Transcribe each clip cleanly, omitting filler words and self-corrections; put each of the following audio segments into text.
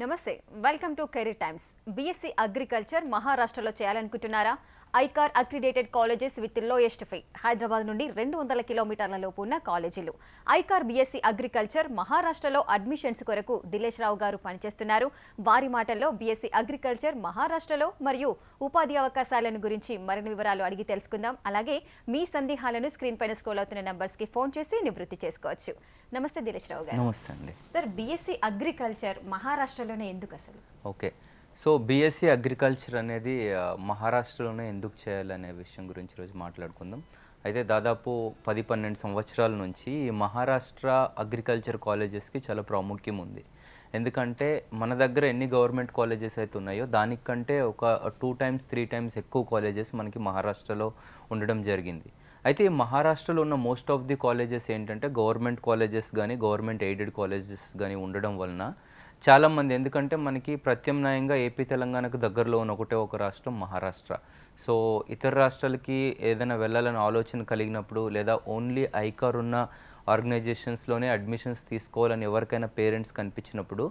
నమస్తే welcome to career times. BSc agriculture మహారాష్ట్రలో చేయాలనుకుంటున్నారా? ICAR accredited colleges with lowest fee. Hyderabad నుండి 200 కిలోమీటర్ల లోపు ఉన్న కాలేజీలు. ఐకార్ బీఎస్సీ అగ్రికల్చర్ మహారాష్ట్రలో అడ్మిషన్స్ కొరకు దిలేష్ రావు గారు పనిచేస్తున్నారు. వారి మాటల్లో బీఎస్సీ అగ్రికల్చర్ మహారాష్ట్రలో మరియు ఉపాధి అవకాశాలను గురించి మరిన్ని వివరాలు అడిగి తెలుసుకుందాం. అలాగే మీ సందేహాలను స్క్రీన్ పైన స్క్రోల్ అవుతున్న నంబర్స్కి ఫోన్ చేసి నివృత్తి చేసుకోవచ్చు. నమస్తే దిలేష్ రావు గారు. నమస్తే అండి. సార్, బీఎస్సీ అగ్రికల్చర్ మహారాష్ట్రలోనే ఎందుకు అసలు? ఓకే, సో బీఎస్సీ అగ్రికల్చర్ అనేది మహారాష్ట్రలోనే ఎందుకు చేయాలనే విషయం గురించి ఈరోజు మాట్లాడుకుందాం. అయితే దాదాపు 10-12 సంవత్సరాల నుంచి ఈ మహారాష్ట్ర అగ్రికల్చర్ కాలేజెస్కి చాలా ప్రాముఖ్యం ఉంది. ఎందుకంటే మన దగ్గర ఎన్ని గవర్నమెంట్ కాలేజెస్ అయితే ఉన్నాయో దానికంటే ఒక 2 times 3 times ఎక్కువ కాలేజెస్ మనకి మహారాష్ట్రలో ఉండడం జరిగింది. అయితే ఈ మహారాష్ట్రలో ఉన్న మోస్ట్ ఆఫ్ ది కాలేజెస్ ఏంటంటే గవర్నమెంట్ కాలేజెస్ కానీ గవర్నమెంట్ ఎయిడెడ్ కాలేజెస్ కానీ ఉండడం వలన చాలామంది, ఎందుకంటే మనకి ప్రత్యామ్నాయంగా ఏపీ తెలంగాణకు దగ్గరలో ఉన్న ఒక రాష్ట్రం మహారాష్ట్ర. సో ఇతర రాష్ట్రాలకి ఏదైనా వెళ్ళాలని ఆలోచన కలిగినప్పుడు లేదా ఓన్లీ ఐకార్ ఉన్న ఆర్గనైజేషన్స్లోనే అడ్మిషన్స్ తీసుకోవాలని ఎవరికైనా పేరెంట్స్ కనిపించినప్పుడు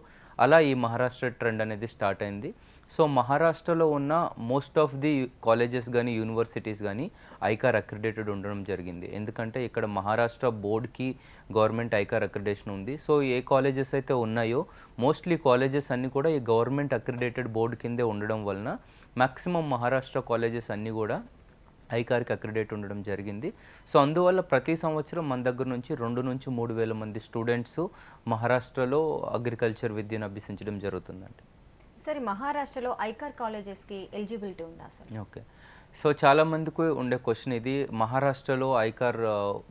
అలా ఈ మహారాష్ట్ర ట్రెండ్ అనేది స్టార్ట్ అయింది. సో మహారాష్ట్రలో ఉన్న మోస్ట్ ఆఫ్ ది కాలేజెస్ కానీ యూనివర్సిటీస్ కానీ ఐకార్ అక్రిడేటెడ్ ఉండడం జరిగింది. ఎందుకంటే ఇక్కడ మహారాష్ట్ర బోర్డ్కి గవర్నమెంట్ ఐకార్ అక్రిడేషన్ ఉంది. సో ఏ కాలేజెస్ అయితే ఉన్నాయో మోస్ట్లీ కాలేజెస్ అన్నీ కూడా ఈ గవర్నమెంట్ అక్రిడేటెడ్ బోర్డు కిందే ఉండడం వలన మ్యాక్సిమం మహారాష్ట్ర కాలేజెస్ అన్నీ కూడా ఐకార్కి అక్రిడేట్ ఉండడం జరిగింది. సో అందువల్ల ప్రతి సంవత్సరం మన దగ్గర నుంచి 2 నుంచి 3 వేల మంది స్టూడెంట్స్ మహారాష్ట్రలో అగ్రికల్చర్ విద్యను అభ్యసించడం జరుగుతుందండి. సరే, మహారాష్ట్రలో ఐకార్ కాలేజెస్కి ఎలిజిబిలిటీ ఉందా సార్? ఓకే, సో చాలామందికి ఉండే క్వశ్చన్ ఇది, మహారాష్ట్రలో ఐకార్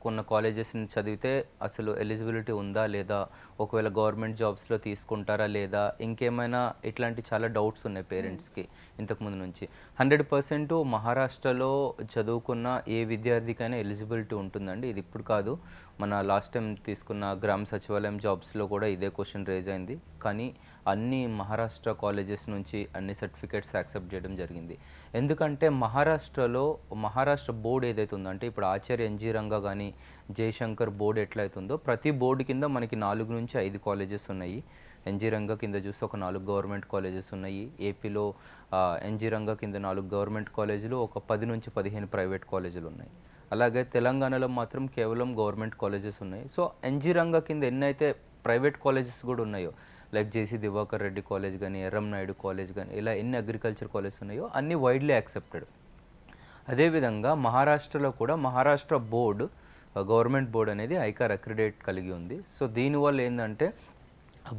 ఉన్న కాలేజెస్ని చదివితే అసలు ఎలిజిబిలిటీ ఉందా లేదా, ఒకవేళ గవర్నమెంట్ జాబ్స్లో తీసుకుంటారా లేదా, ఇంకేమైనా ఇట్లాంటి చాలా డౌట్స్ ఉన్నాయి పేరెంట్స్కి ఇంతకుముందు నుంచి. 100% మహారాష్ట్రలో చదువుకున్న ఏ విద్యార్థికైనా ఎలిజిబిలిటీ ఉంటుందండి. ఇది ఇప్పుడు కాదు, మన లాస్ట్ టైం తీసుకున్న గ్రామ సచివాలయం జాబ్స్లో కూడా ఇదే క్వశ్చన్ రేజ్ అయింది. కానీ అన్ని మహారాష్ట్ర కాలేజెస్ నుంచి అన్ని సర్టిఫికేట్స్ యాక్సెప్ట్ చేయడం జరిగింది. ఎందుకంటే మహారాష్ట్రలో మహారాష్ట్ర బోర్డు ఏదైతే ఉందో, అంటే ఇప్పుడు ఆచార్య ఎన్జీ రంగా కానీ జయశంకర్ బోర్డు ఎట్లయితుందో ప్రతి బోర్డు కింద మనకి 4 నుంచి 5 కాలేజెస్ ఉన్నాయి. ఎన్జీ రంగా కింద చూస్తే ఒక 4 గవర్నమెంట్ కాలేజెస్ ఉన్నాయి. ఏపీలో ఎన్జీ రంగా కింద 4 గవర్నమెంట్ కాలేజీలు, ఒక 10 నుంచి 15 ప్రైవేట్ కాలేజీలు ఉన్నాయి. అలాగే తెలంగాణలో మాత్రం కేవలం గవర్నమెంట్ కాలేజెస్ ఉన్నాయి. సో ఎన్జీ రంగా కింద ఎన్నైతే ప్రైవేట్ కాలేజెస్ కూడా ఉన్నాయో, లైక్ జేసీ దివాకర్ రెడ్డి కాలేజ్ కానీ ఎర్రం నాయుడు కాలేజ్ కానీ ఇలా ఎన్ని అగ్రికల్చర్ కాలేజెస్ ఉన్నాయో అన్నీ వైడ్లీ యాక్సెప్టెడ్. అదేవిధంగా మహారాష్ట్రలో కూడా మహారాష్ట్ర బోర్డు, గవర్నమెంట్ బోర్డు అనేది ఐకార్ అక్రిడేట్ కలిగి ఉంది. సో దీనివల్ల ఏంటంటే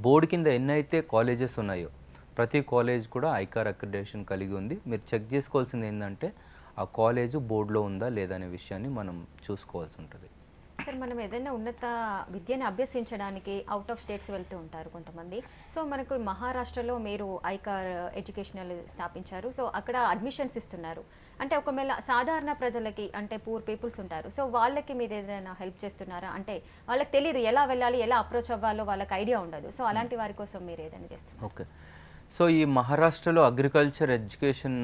బోర్డు కింద ఎన్నైతే కాలేజెస్ ఉన్నాయో ప్రతి కాలేజ్ కూడా ఐకార్ అక్రిడేషన్ కలిగి ఉంది. మీరు చెక్ చేసుకోవాల్సింది ఏంటంటే ఆ కాలేజు బోర్డులో ఉందా లేదా అనే విషయాన్ని మనం చూసుకోవాల్సి ఉంటుంది. సార్, మనం ఏదైనా ఉన్నత విద్యను అభ్యసించడానికి అవుట్ ఆఫ్ స్టేట్స్ వెళ్తూ ఉంటారు కొంతమంది. సో మనకు మహారాష్ట్రలో మీరు ఐకార్ ఎడ్యుకేషనల్ స్థాపించారు. సో అక్కడ అడ్మిషన్స్ ఇస్తున్నారు. అంటే ఒకవేళ సాధారణ ప్రజలకి, అంటే పూర్ పీపుల్స్ ఉంటారు, సో వాళ్ళకి మీరు ఏదైనా హెల్ప్ చేస్తున్నారా? అంటే వాళ్ళకి తెలియదు ఎలా వెళ్ళాలి, ఎలా అప్రోచ్ అవ్వాలో వాళ్ళకి ఐడియా ఉండదు. సో అలాంటి వారి కోసం మీరు ఏదైనా చేస్తున్నారు? ఓకే, సో ఈ మహారాష్ట్రలో అగ్రికల్చర్ ఎడ్యుకేషన్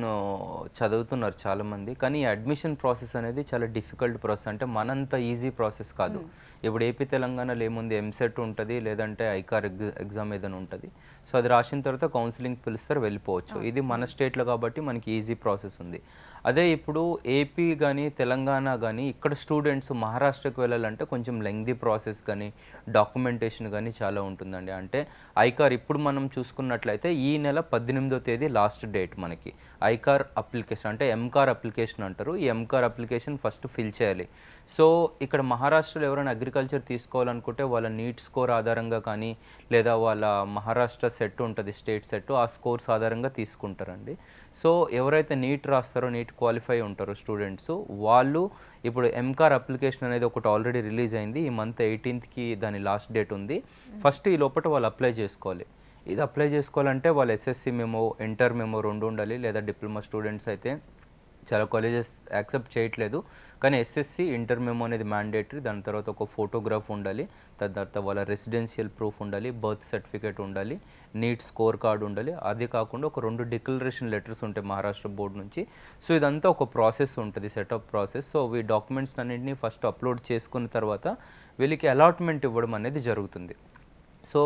చదువుతున్నారు చాలామంది. కానీ ఈ అడ్మిషన్ ప్రాసెస్ అనేది చాలా డిఫికల్ట్ ప్రాసెస్. అంటే మనంత ఈజీ ప్రాసెస్ కాదు. ఇప్పుడు ఏపీ తెలంగాణలో ఏముంది, ఎంసెట్ ఉంటుంది, లేదంటే ఐకార్ ఎగ్జామ్ ఏదైనా ఉంటుంది. సో అది రాసిన తర్వాత కౌన్సిలింగ్ పిలుస్తారు, వెళ్ళిపోవచ్చు. ఇది మన స్టేట్లో కాబట్టి మనకి ఈజీ ప్రాసెస్ ఉంది. అదే ఇప్పుడు ఏపీ కానీ తెలంగాణ కానీ ఇక్కడ స్టూడెంట్స్ మహారాష్ట్రకు వెళ్ళాలంటే కొంచెం లెంగ్దీ ప్రాసెస్ కానీ డాక్యుమెంటేషన్ కానీ చాలా ఉంటుందండి. అంటే ఐకార్ ఇప్పుడు మనం చూసుకున్నట్లయితే ఈ నెల 18వ తేదీ లాస్ట్ డేట్ మనకి ఐకార్ అప్లికేషన్, అంటే ఎంకార్ అప్లికేషన్ అంటారు. ఈ ఎంకార్ అప్లికేషన్ ఫస్ట్ ఫిల్ చేయాలి. సో ఇక్కడ మహారాష్ట్రలో ఎవరైనా అగ్రికల్చర్ తీసుకోవాలనుకుంటే వాళ్ళ నీట్ స్కోర్ ఆధారంగా కానీ లేదా వాళ్ళ మహారాష్ట్ర సెట్ ఉంటుంది, స్టేట్ సెట్, ఆ స్కోర్స్ ఆధారంగా తీసుకుంటారండి. సో ఎవరైతే నీట్ రాస్తారో, నీట్ క్వాలిఫై ఉంటారో స్టూడెంట్స్, వాళ్ళు ఇప్పుడు ఎంకార్ అప్లికేషన్ అనేది ఒకటి ఆల్రెడీ రిలీజ్ అయింది. ఈ మంత్ 18కి దాని లాస్ట్ డేట్ ఉంది. ఫస్ట్ ఈ లోపల వాళ్ళు అప్లై చేసుకోవాలి. ఇది అప్లై చేసుకోవాలంటే వాళ్ళు ఎస్ఎస్సి మెమో, ఇంటర్ మెమో 2 ఉండాలి. లేదా డిప్లొమా స్టూడెంట్స్ అయితే చాలా కాలేజెస్ యాక్సెప్ట్ చేయట్లేదు, కానీ ఎస్ఎస్సి ఇంటర్ మెమో అనేది మ్యాండేటరీ. దాని తర్వాత ఒక ఫోటోగ్రాఫ్ ఉండాలి, దాని తర్వాత వాళ్ళ రెసిడెన్షియల్ ప్రూఫ్ ఉండాలి, బర్త్ సర్టిఫికేట్ ఉండాలి, నీట్ స్కోర్ కార్డు ఉండాలి. అది కాకుండా ఒక 2 డిక్లరేషన్ లెటర్స్ ఉంటాయి మహారాష్ట్ర బోర్డు నుంచి. సో ఇదంతా ఒక ప్రాసెస్ ఉంటుంది, సెటప్ ప్రాసెస్. సో ఈ డాక్యుమెంట్స్ అన్నింటినీ ఫస్ట్ అప్లోడ్ చేసుకున్న తర్వాత వీళ్ళకి అలాట్మెంట్ ఇవ్వడం అనేది జరుగుతుంది. సో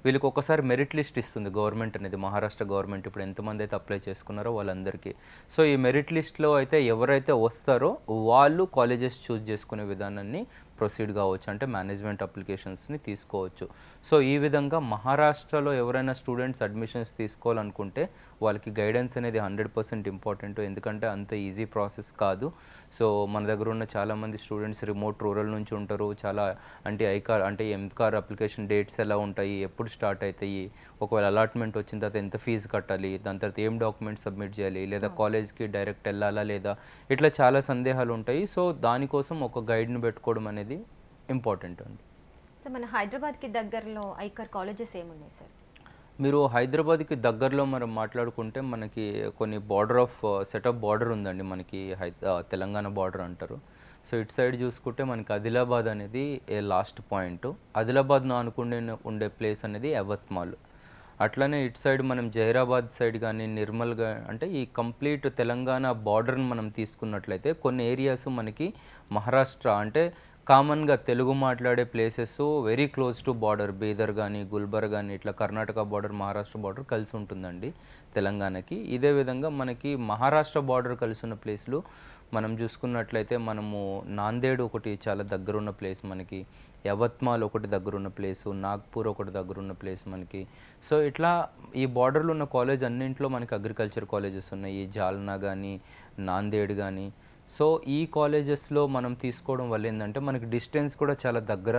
వీళ్ళకి ఒకసారి మెరిట్ లిస్ట్ ఇస్తుంది గవర్నమెంట్ అనేది, మహారాష్ట్ర గవర్నమెంట్ ఇప్పుడు ఎంతమంది అయితే అప్లై చేసుకున్నారో వాళ్ళందరికీ. సో ఈ మెరిట్ లిస్ట్లో అయితే ఎవరైతే వస్తారో వాళ్ళు కాలేజెస్ చూస్ చేసుకునే విధానాన్ని ప్రొసీడ్ కావచ్చు, అంటే మేనేజ్మెంట్ అప్లికేషన్స్ని తీసుకోవచ్చు. సో ఈ విధంగా మహారాష్ట్రలో ఎవరైనా స్టూడెంట్స్ అడ్మిషన్స్ తీసుకోవాలనుకుంటే వాళ్ళకి గైడెన్స్ అనేది 100% ఇంపార్టెంట్, ఎందుకంటే అంత ఈజీ ప్రాసెస్ కాదు. సో మన దగ్గర ఉన్న చాలామంది స్టూడెంట్స్ రిమోట్ రూరల్ నుంచి ఉంటారు. చాలా అంటే ఐకార్ అంటే ఎంకార్ అప్లికేషన్ డేట్స్ ఎలా ఉంటాయి, ఎప్పుడు స్టార్ట్ అవుతాయి, ఒకవేళ అలాట్మెంట్ వచ్చిన తర్వాత ఎంత ఫీజు కట్టాలి, దాని తర్వాత ఏం డాక్యుమెంట్స్ సబ్మిట్ చేయాలి, లేదా కాలేజ్కి డైరెక్ట్ వెళ్ళాలా లేదా, ఇట్లా చాలా సందేహాలు ఉంటాయి. సో దానికోసం ఒక గైడ్ని పెట్టుకోవడం అనేది ఇంపార్టెంట్ అండి. సో మన హైదరాబాద్కి దగ్గరలో ఐకార్ కాలేజెస్ ఏమున్నాయి సార్? మీరు హైదరాబాద్కి దగ్గరలో మనం మాట్లాడుకుంటే మనకి కొన్ని బార్డర్ ఆఫ్ సెటప్ బార్డర్ ఉందండి, మనకి తెలంగాణ బార్డర్ అంటారు. సో ఇటు సైడ్ చూసుకుంటే మనకి ఆదిలాబాద్ అనేది లాస్ట్ పాయింట్. ఆదిలాబాద్ను అనుకునే ఉండే ప్లేస్ అనేది యవత్మాల్. అట్లనే ఇటు సైడ్ మనం జైరాబాద్ సైడ్ కానీ నిర్మల్గా అంటే ఈ కంప్లీట్ తెలంగాణ బార్డర్ని మనం తీసుకున్నట్లయితే కొన్ని ఏరియాస్ మనకి మహారాష్ట్ర అంటే కామన్గా తెలుగు మాట్లాడే places very close to border, Bidar కానీ గుల్బర్గ్ కానీ ఇట్లా కర్ణాటక బార్డర్ మహారాష్ట్ర బార్డర్ కలిసి ఉంటుందండి తెలంగాణకి. ఇదే విధంగా మనకి మహారాష్ట్ర బార్డర్ కలిసి ఉన్న ప్లేస్లు మనం చూసుకున్నట్లయితే మనము నాందేడ్ ఒకటి చాలా దగ్గరున్న ప్లేస్ మనకి, యవత్మాల్ ఒకటి దగ్గరున్న ప్లేసు, నాగ్పూర్ ఒకటి దగ్గరున్న ప్లేస్ మనకి. సో ఇట్లా ఈ బార్డర్లో ఉన్న కాలేజ్ అన్నింటిలో మనకి అగ్రికల్చర్ కాలేజెస్ ఉన్నాయి, జాల్నా కానీ నాందేడ్ కానీ. సో ఈ కాలేజెస్లో మనం తీసుకోవడం వల్ల ఏంటంటే మనకి డిస్టెన్స్ కూడా చాలా దగ్గర.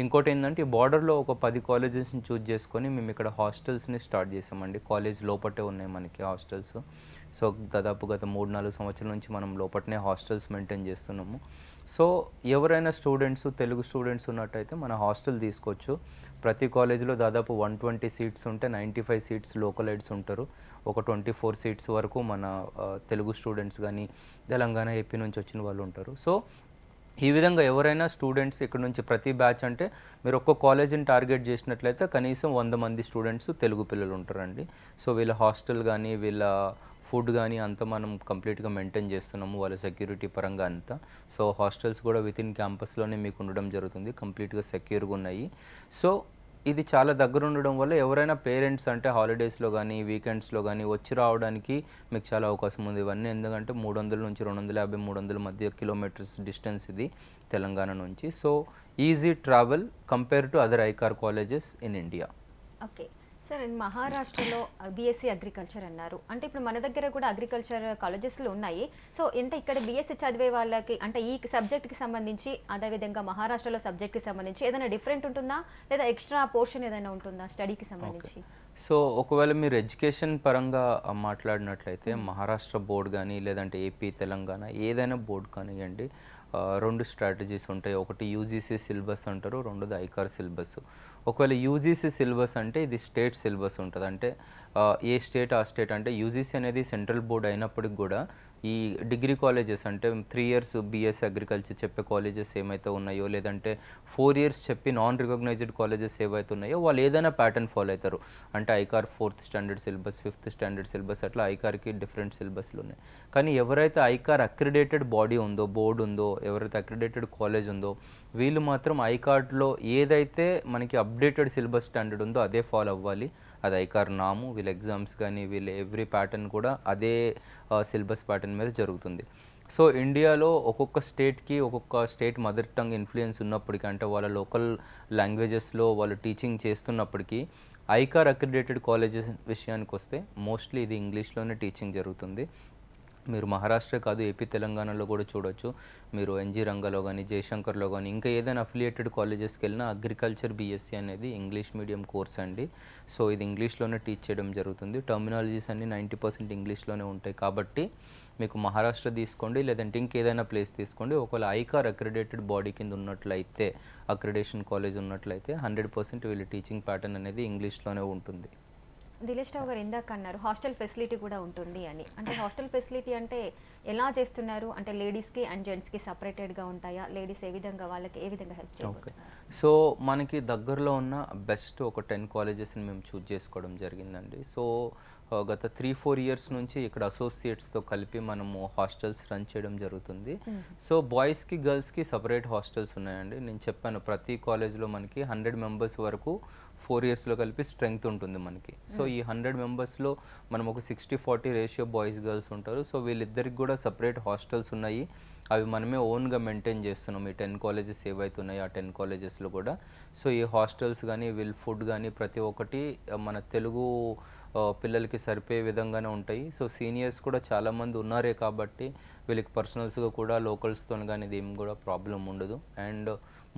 ఇంకోటి ఏంటంటే ఈ బార్డర్లో ఒక 10 కాలేజెస్ని చూజ్ చేసుకొని మేము ఇక్కడ హాస్టల్స్ని స్టార్ట్ చేసామండి. కాలేజ్ లోపటే ఉన్నాయి మనకి హాస్టల్స్. సో దాదాపు గత 3-4 సంవత్సరాల నుంచి మనం లోపటనే హాస్టల్స్ మెయింటైన్ చేస్తున్నాము. సో ఎవరైనా స్టూడెంట్స్ తెలుగు స్టూడెంట్స్ ఉన్నట్టయితే మన హాస్టల్ తీసుకోవచ్చు. ప్రతి కాలేజీలో దాదాపు 120 సీట్స్ ఉంటే 95 సీట్స్ లోకలైడ్స్ ఉంటారు. ఒక 24 సీట్స్ వరకు మన తెలుగు స్టూడెంట్స్ కానీ తెలంగాణ ఏపీ నుంచి వచ్చిన వాళ్ళు ఉంటారు. సో ఈ విధంగా ఎవరైనా స్టూడెంట్స్ ఇక్కడ నుంచి ప్రతి బ్యాచ్ అంటే మీరు ఒక్క కాలేజీని టార్గెట్ చేసినట్లయితే కనీసం 100 మంది స్టూడెంట్స్ తెలుగు పిల్లలు ఉంటారండి. సో వీళ్ళ హాస్టల్ కానీ వీళ్ళ ఫుడ్ కానీ అంతా మనం కంప్లీట్గా మెయింటైన్ చేస్తున్నాము, వాళ్ళ సెక్యూరిటీ పరంగా అంతా. సో హాస్టల్స్ కూడా విత్ ఇన్ క్యాంపస్లోనే మీకు ఉండడం జరుగుతుంది, కంప్లీట్గా సెక్యూర్గా ఉన్నాయి. సో ఇది చాలా దగ్గర ఉండడం వల్ల ఎవరైనా పేరెంట్స్ అంటే హాలిడేస్లో కానీ వీకెండ్స్లో కానీ వచ్చి రావడానికి మీకు చాలా అవకాశం ఉంది. ఇవన్నీ ఎందుకంటే 300 నుంచి 250, 300 మధ్య కిలోమీటర్స్ డిస్టెన్స్ ఇది తెలంగాణ నుంచి. So easy travel compare to other ICAR colleges in India. Okay sir, మహారాష్ట్రలో బీఎస్సీ అగ్రికల్చర్ అన్నారు, అంటే ఇప్పుడు మన దగ్గర కూడా అగ్రికల్చర్ కాలేజెస్లు ఉన్నాయి. సో అంటే ఇక్కడ బీఎస్సీ చదివే వాళ్ళకి అంటే ఈ సబ్జెక్ట్కి సంబంధించి అదేవిధంగా మహారాష్ట్రలో సబ్జెక్ట్కి సంబంధించి ఏదైనా డిఫరెంట్ ఉంటుందా, లేదా ఎక్స్ట్రా పోర్షన్ ఏదైనా ఉంటుందా స్టడీకి సంబంధించి? సో ఒకవేళ మీరు ఎడ్యుకేషన్ పరంగా మాట్లాడినట్లయితే మహారాష్ట్ర బోర్డు కానీ లేదంటే ఏపీ తెలంగాణ ఏదైనా బోర్డు కానివ్వండి, 2 స్ట్రాటజీస్ ఉంటాయి. ఒకటి యూజీసీ సిలబస్ అంటారు, రెండోది ఐకార్ సిలబస్. ఒకవేళ యూజీసీ సిలబస్ అంటే ఇది స్టేట్ సిలబస్ ఉంటుంది, అంటే ఏ స్టేట్ ఆ స్టేట్. అంటే యూజీసీ అనేది సెంట్రల్ బోర్డ్ అయినప్పటికి కూడా ఈ డిగ్రీ కాలేజెస్ అంటే 3 ఇయర్స్ బీఎస్సీ అగ్రికల్చర్ చెప్పే కాలేజెస్ ఏమైతే ఉన్నాయో లేదంటే 4 ఇయర్స్ చెప్పి నాన్ రికగ్నైజ్డ్ కాలేజెస్ ఏవైతే ఉన్నాయో వాళ్ళు ఏదైనా ప్యాటర్న్ ఫాలో అవుతారు. అంటే ICAR 4th standard syllabus, 5th standard syllabus, అట్లా ఐకార్కి డిఫరెంట్ సిలబస్లు ఉన్నాయి. కానీ ఎవరైతే ఐకార్ అక్రిడేటెడ్ బాడీ ఉందో, బోర్డు ఉందో, ఎవరైతే అక్రిడేటెడ్ కాలేజ్ ఉందో వీళ్ళు మాత్రం ఐకార్డ్లో ఏదైతే మనకి అప్డేటెడ్ సిలబస్ స్టాండర్డ్ ఉందో అదే ఫాలో అవ్వాలి. అది ఐకార్ నాము, వీళ్ళ ఎగ్జామ్స్ కానీ వీళ్ళ ఎవ్రీ ప్యాటర్న్ కూడా అదే సిలబస్ ప్యాటర్న్ మీద జరుగుతుంది. సో ఇండియాలో ఒక్కొక్క స్టేట్కి ఒక్కొక్క స్టేట్ మదర్ టంగ్ ఇన్ఫ్లుయెన్స్ ఉన్నప్పటికీ, అంటే వాళ్ళ లోకల్ లాంగ్వేజెస్లో వాళ్ళు టీచింగ్ చేస్తున్నప్పటికీ ఐకార్ అక్రిడేటెడ్ కాలేజెస్ విషయానికి వస్తే మోస్ట్లీ ఇది ఇంగ్లీష్లోనే టీచింగ్ జరుగుతుంది. మీరు మహారాష్ట్ర కాదు ఏపీ తెలంగాణలో కూడా చూడొచ్చు. మీరు ఎన్జీ రంగాలో కానీ జయశంకర్లో కానీ ఇంకా ఏదైనా అఫిలియేటెడ్ కాలేజెస్కి వెళ్ళినా అగ్రికల్చర్ బీఎస్సీ అనేది ఇంగ్లీష్ మీడియం కోర్స్ అండి. సో ఇది ఇంగ్లీష్లోనే టీచ్ చేయడం జరుగుతుంది. టర్మినాలజీస్ అన్ని 90% ఇంగ్లీష్లోనే ఉంటాయి. కాబట్టి మీకు మహారాష్ట్ర తీసుకోండి లేదంటే ఇంకేదైనా ప్లేస్ తీసుకోండి, ఒకవేళ ఐకార్ అక్రిడేటెడ్ బాడీ కింద ఉన్నట్లయితే, అక్రిడేషన్ కాలేజ్ ఉన్నట్లయితే 100% వీళ్ళ టీచింగ్ ప్యాటర్న్ అనేది ఇంగ్లీష్లోనే ఉంటుంది. దిలేష్ రావు గారు ఇందాక అన్నారు హాస్టల్ ఫెసిలిటీ కూడా ఉంటుంది అని, అంటే హాస్టల్ ఫెసిలిటీ అంటే ఎలా చేస్తున్నారు, అంటే లేడీస్కి అండ్ జెంట్స్కి సపరేటెడ్గా ఉంటాయా, లేడీస్ ఏ విధంగా వాళ్ళకి ఏ విధంగా హెల్ప్ చేయాలి? ఓకే, సో మనకి దగ్గరలో ఉన్న బెస్ట్ ఒక 10 కాలేజెస్ని మేము చూజ్ చేసుకోవడం జరిగిందండి. సో గత 3-4 ఇయర్స్ నుంచి ఇక్కడ అసోసియేట్స్తో కలిపి మనము హాస్టల్స్ రన్ చేయడం జరుగుతుంది. సో బాయ్స్కి గర్ల్స్కి సపరేట్ హాస్టల్స్ ఉన్నాయండి. నేను చెప్పాను ప్రతి కాలేజ్లో మనకి 100 మెంబర్స్ వరకు 4 ఇయర్స్లో కలిపి స్ట్రెంగ్త్ ఉంటుంది మనకి. సో ఈ 100 మెంబర్స్లో మనం ఒక 60-40 రేషియో బాయ్స్ గర్ల్స్ ఉంటారు. సో వీళ్ళిద్దరికి కూడా సపరేట్ హాస్టల్స్ ఉన్నాయి. అవి మనమే ఓన్గా మెయింటైన్ చేస్తున్నాం. ఈ 10 కాలేజెస్ ఏవైతున్నాయో ఆ 10 కాలేజెస్లో కూడా. సో ఈ హాస్టల్స్ కానీ వీళ్ళ ఫుడ్ కానీ ప్రతి ఒక్కటి మన తెలుగు పిల్లలకి సరిపోయే విధంగానే ఉంటాయి. సో సీనియర్స్ కూడా చాలామంది ఉన్నారే కాబట్టి వీళ్ళకి పర్సనల్స్గా కూడా లోకల్స్తో కానీ ఇది ఏం కూడా ప్రాబ్లం ఉండదు. And